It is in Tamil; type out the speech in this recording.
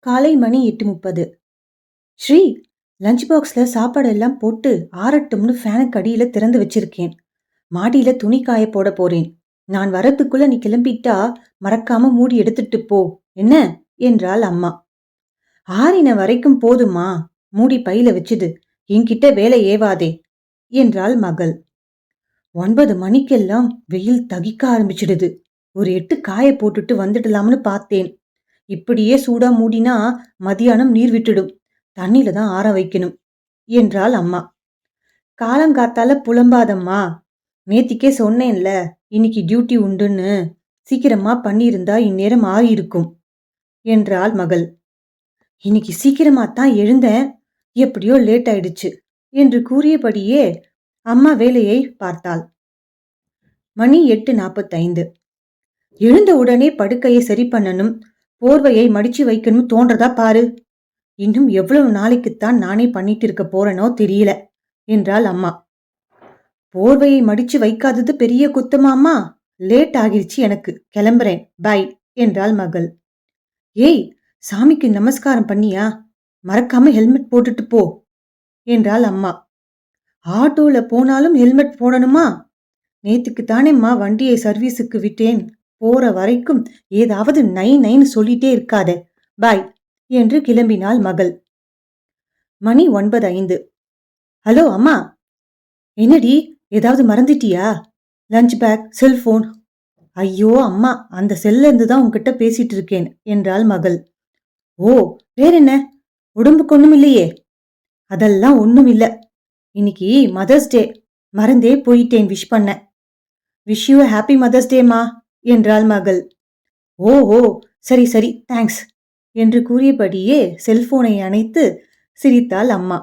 காலை மணி 8:30. ஸ்ரீ, லஞ்ச் பாக்ஸ்ல சாப்பாடெல்லாம் போட்டு ஆறட்டும்னு ஃபேனுக்கு அடியில திறந்து வச்சிருக்கேன். மாடியில துணி காய போட போறேன். நான் வரத்துக்குள்ள நீ கிளம்பிட்டா மறக்காம மூடி எடுத்துட்டு போ, என்ன என்றாள் அம்மா. ஆறின வரைக்கும் போதுமா, மூடி பையில வச்சுது, என்கிட்ட வேலை ஏவாதே என்றாள் மகள். 9 மணிக்கெல்லாம் வெயில் தகிக்க ஆரம்பிச்சிடுது. ஒரு 8 காய போட்டுட்டு வந்துடலாம்னு பார்த்தேன். இப்படியே சூடா மூடினா மதியானம் நீர் விட்டுடும். தண்ணில தான் ஆற வைக்கணும் என்றாள் அம்மா. காலங்காத்தால புலம்பாதம்மா, நேத்திக்கே சொன்னேன்ல இன்னைக்கு டியூட்டி உண்டுன்னு. சீக்கிரமா பண்ணியிருந்தா இந்நேரம் ஆறி இருக்கும் என்றாள் மகள். இன்னைக்கு சீக்கிரமா தான் எழுந்தேன், எப்படியோ லேட் ஆயிடுச்சு என்று கூறியபடியே அம்மா வேலையை பார்த்தாள். மணி 8:45. எழுந்த உடனே படுக்கையை சரி பண்ணணும், போர்வையை மடிச்சு வைக்கணும் தோன்றதா பாரு. இன்னும் எவ்வளவு நாளைக்குத்தான் நானே பண்ணிட்டு இருக்க போறனோ தெரியல என்றாள் அம்மா. போர்வையை மடிச்சு வைக்காதது பெரிய குத்தமாமா? லேட் ஆகிருச்சு எனக்கு, கிளம்புறேன், பை என்றாள் மகள். ஏய், சாமிக்கு நமஸ்காரம் பண்ணியா? மறக்காம ஹெல்மெட் போட்டுட்டு போ என்றாள் அம்மா. ஆட்டோல போனாலும் ஹெல்மெட் போடணுமா? நேத்துக்கு தானேம்மா வண்டியை சர்வீஸுக்கு விட்டேன், போற வரைக்கும் ஏதாவது நை நைன்னு சொல்லிட்டே இருக்காதே, பாய் என்று கிளம்பினாள் மகள். மணி 9:05. ஹலோ அம்மா. என்னடி, ஏதாவது மறந்துட்டியா? Lunch bag, cellphone. ஐயோ அம்மா, அந்த செல்ல இருந்து தான் உன்கிட்ட பேசிட்டு இருக்கேன் என்றாள் மகள். ஓ, வேற என்ன? உடம்புக்கு ஒண்ணும் இல்லையே? அதெல்லாம் ஒண்ணும் இல்ல. இன்னைக்கு மதர்ஸ் டே, மறந்தே போயிட்டேன் விஷ் பண்ண. விஷ் யூ ஹாப்பி மதர்ஸ் டேமா என்றாள் மகள். ஓ ஓ, சரி சரி, தேங்க்ஸ் என்று கூறியபடியே செல்போனை அணைத்து சிரித்தாள் அம்மா.